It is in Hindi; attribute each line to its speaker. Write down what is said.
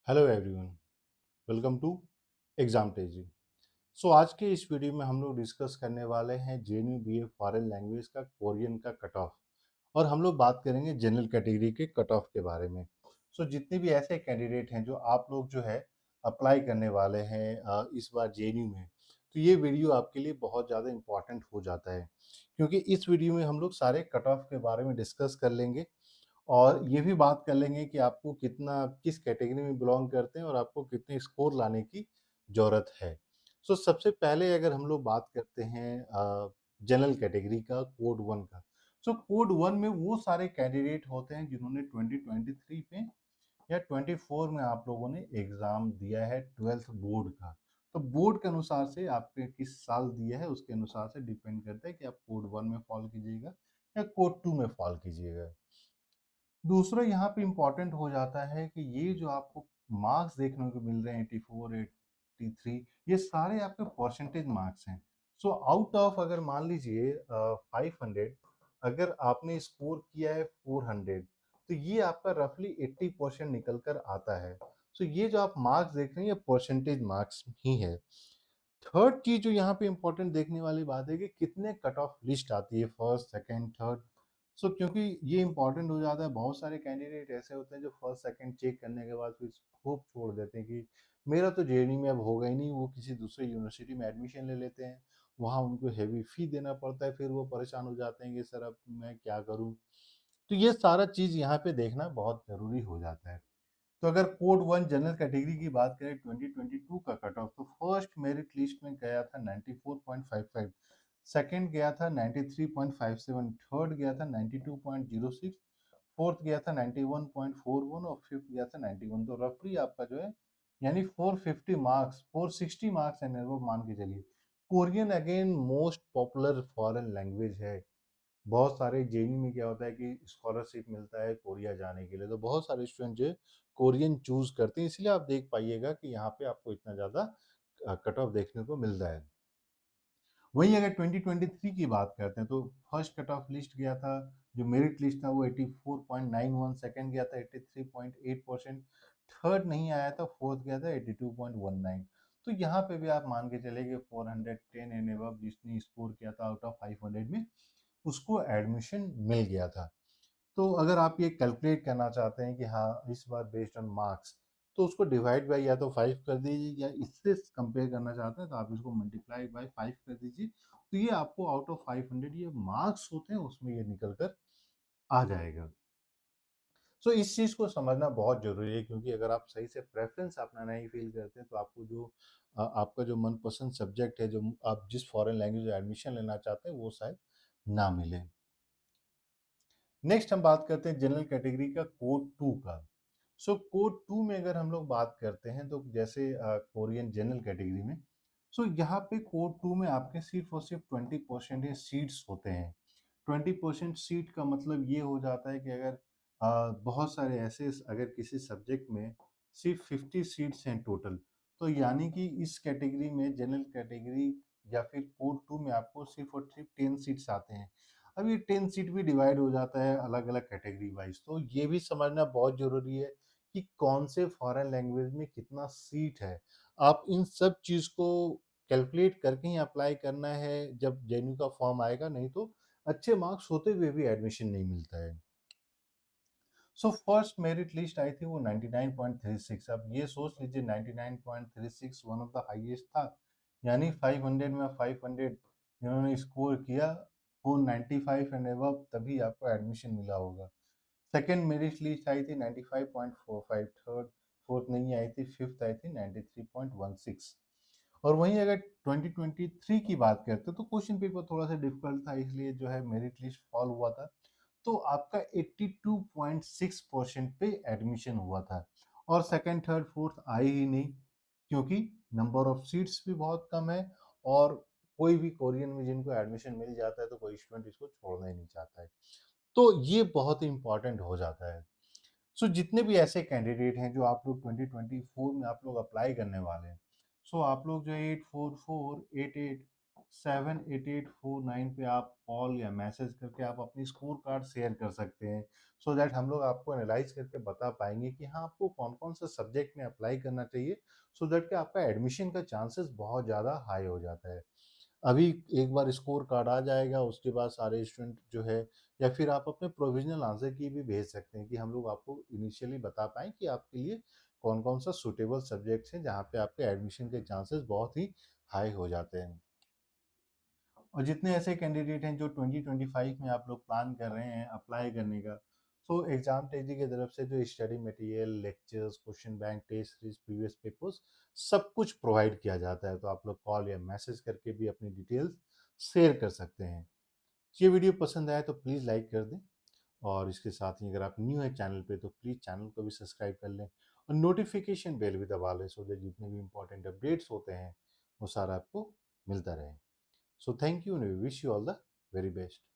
Speaker 1: Hello everyone, welcome to exam तेजी। सो आज के इस वीडियो में हम लोग डिस्कस करने वाले हैं जेएनयू बीए फॉरेन लैंग्वेज का कोरियन का कट ऑफ, और हम लोग बात करेंगे जनरल कैटेगरी के कट ऑफ के बारे में। सो जितने भी ऐसे कैंडिडेट हैं जो आप लोग जो है अप्लाई करने वाले हैं इस बार जेएनयू में, तो ये वीडियो आपके लिए बहुत ज़्यादा इम्पॉर्टेंट हो जाता है, क्योंकि इस वीडियो में हम लोग सारे कट ऑफ के बारे में डिस्कस कर लेंगे और ये भी बात कर लेंगे कि आपको कितना किस कैटेगरी में बिलोंग करते हैं और आपको कितने स्कोर लाने की ज़रूरत है। सो सबसे पहले अगर हम लोग बात करते हैं जनरल कैटेगरी का कोड 1 का। सो कोड 1 में वो सारे कैंडिडेट होते हैं जिन्होंने 2023 में या 24 में आप लोगों ने एग्ज़ाम दिया है 12th बोर्ड का। तो बोर्ड के अनुसार से आपने किस साल दिया है उसके अनुसार से डिपेंड करता है कि आप कोड 1 में फॉल कीजिएगा या कोड 2 में फॉल कीजिएगा। दूसरा यहाँ पे इम्पोर्टेंट हो जाता है कि ये जो आपको मार्क्स देखने को मिल रहे हैं 84, 83, ये सारे आपके परसेंटेज मार्क्स हैं। सो आउट ऑफ अगर मान लीजिए 500, अगर आपने स्कोर किया है 400, तो ये आपका रफली 80% निकल कर आता है। सो ये जो आप मार्क्स देख रहे हैं ये परसेंटेज मार्क्स ही है। थर्ड चीज जो यहाँ पे इम्पोर्टेंट देखने वाली बात है कि कितने कट ऑफ लिस्ट आती है, फर्स्ट, सेकंड, थर्ड। सो क्योंकि ये इंपॉर्टेंट हो जाता है, बहुत सारे कैंडिडेट ऐसे होते हैं जो फर्स्ट सेकंड चेक करने के बाद फिर होप छोड़ देते हैं कि मेरा तो जेईई में अब होगा ही नहीं, वो किसी दूसरे यूनिवर्सिटी में एडमिशन ले लेते हैं, वहाँ उनको हैवी फी देना पड़ता है, फिर वो परेशान हो जाते हैं कि सर अब मैं क्या करूँ। तो ये सारा चीज़ यहाँ पे देखना बहुत ज़रूरी हो जाता है। तो अगर कोड 1 जनरल कैटेगरी की बात करें 2022 का कट ऑफ, तो फर्स्ट मेरिट लिस्ट में गया था 94.55, सेकंड गया था 93.57, थर्ड गया था 92.06, फोर्थ गया था 91.41 और फिफ्थ गया था 91। तो रफली आपका जो है यानी 450 मार्क्स, 460 मार्क्स एंड वो मान के चलिए। Korean again most popular foreign language है। बहुत सारे जेईई में क्या होता है कि स्कॉलरशिप मिलता है कोरिया जाने के लिए, तो बहुत सारे स्टूडेंट जो है कोरियन चूज करते हैं, इसलिए आप देख पाइएगा कि यहाँ पे आपको इतना ज़्यादा कट ऑफ देखने को मिलता है। वहीं अगर 2023 की बात करते हैं तो फर्स्ट कट ऑफ लिस्ट गया था, जो मेरिट लिस्ट था वो 84.91, सेकंड गया था 83.8%, थर्ड नहीं आया था, फोर्थ गया था 82.19। तो यहाँ पे भी आप मान के चले कि 410 एंड अबव जिसने स्कोर किया था आउट ऑफ 500 में, उसको एडमिशन मिल गया था। तो अगर आप ये कैलकुलेट करना चाहते हैं कि हाँ इस बार बेस्ड ऑन मार्क्स, तो उसको डिवाइड बाय या तो 5 कर दीजिए, या इससे कंपेयर करना चाहते हैं तो आप इसको मल्टीप्लाई बाय 5 कर दीजिए। तो ये आपको आउट ऑफ 500 ये मार्क्स होते हैं उसमें ये निकल कर आ जाएगा। सो इस चीज़ को समझना बहुत ज़रूरी है, क्योंकि अगर आप सही से प्रेफरेंस अपना नहीं फील करते हैं तो आपको जो आपका जो मनपसंद सब्जेक्ट है, जो आप जिस फॉरेन लैंग्वेज में एडमिशन लेना चाहते हैं, वो शायद ना मिले। नेक्स्ट हम बात करते हैं जनरल कैटेगरी का कोड 2 का। सो कोड 2 में अगर हम लोग बात करते हैं तो जैसे कोरियन जनरल कैटेगरी में, सो यहाँ पे कोड 2 में आपके सिर्फ और सिर्फ 20% सीट्स होते हैं। 20% सीट का मतलब ये हो जाता है कि अगर बहुत सारे ऐसे अगर किसी सब्जेक्ट में सिर्फ 50 सीट्स हैं टोटल, तो यानी कि इस कैटेगरी में जनरल कैटेगरी या फिर कोड 2 में आपको सिर्फ और सिर्फ 10 सीट्स आते हैं। अब ये 10 सीट भी डिवाइड हो जाता है अलग अलग कैटेगरी वाइज, तो ये भी समझना बहुत जरूरी है कि कौन से फॉरेन लैंग्वेज में कितना सीट है। आप इन सब चीज को कैलकुलेट करके ही अप्लाई करना है जब जेन्यू का फॉर्म आएगा, नहीं तो अच्छे मार्क्स होते हुए भी एडमिशन नहीं मिलता है। सो फर्स्ट मेरिट लिस्ट आई थी वो 99.36। अब ये सोच लीजिए 99.36 वन ऑफ द हाईएस्ट था, यानी 500 में 500 जिन्होंने स्कोर किया, वो 95 एंड अबव तभी आपको एडमिशन मिला होगा। सेकंड मेरिट लिस्ट आई थी 95.45, थर्ड फोर्थ नहीं आई थी, फिफ्थ आई थी 93.16। और वहीं अगर 2023 की बात करते तो क्वेश्चन पेपर थोड़ा सा डिफिकल्ट था, इसलिए जो है मेरिट लिस्ट फॉल हुआ था, तो आपका 82.6% पे एडमिशन हुआ था। और सेकंड थर्ड फोर्थ आए ही नहीं, क्योंकि नंबर ऑफ सीट्स भी बहुत कम है, और कोई भी कोरियन में जिनको एडमिशन मिल जाता है तो कोई स्टूडेंट इसको छोड़ना ही नहीं चाहता है। तो ये बहुत ही इंपॉर्टेंट हो जाता है। सो जितने भी ऐसे कैंडिडेट हैं जो आप लोग 2024 में आप लोग अप्लाई करने वाले हैं, सो आप लोग जो 844, 88 7884 पे आप कॉल या मैसेज करके आप अपनी स्कोर कार्ड शेयर कर सकते हैं, सो दैट हम लोग आपको एनालाइज करके बता पाएंगे कि हाँ आपको कौन कौन सा सब्जेक्ट में अप्लाई करना चाहिए, सो दैट कि आपका एडमिशन का चांसेस बहुत ज़्यादा हाई हो जाता है। अभी एक बार स्कोर कार्ड आ जाएगा, उसके बाद सारे स्टूडेंट जो है, या फिर आप अपने प्रोविजनल आंसर की भी भेज सकते हैं कि हम लोग आपको इनिशियली बता पाएँ कि आपके लिए कौन कौन सा सूटेबल सब्जेक्ट्स हैं जहाँ पे आपके एडमिशन के चांसेस बहुत ही हाई हो जाते हैं। और जितने ऐसे कैंडिडेट हैं जो 2025 में आप लोग प्लान कर रहे हैं अप्लाई करने का, सो एग्जाम टेजी की तरफ से जो study material, lectures, question bank, test series, previous papers, सब कुछ प्रोवाइड किया जाता है। तो आप लोग कॉल या मैसेज करके भी अपनी डिटेल्स शेयर कर सकते हैं। ये वीडियो पसंद आया तो प्लीज़ लाइक कर दें, और इसके साथ ही अगर आप न्यू है चैनल पे तो प्लीज़ चैनल को भी सब्सक्राइब कर लें और नोटिफिकेशन बेल भी दबा लें, सो दैट जितने भी इंपॉर्टेंट अपडेट्स होते हैं वो सारा आपको मिलता रहे। So thank you and we wish you all the very best.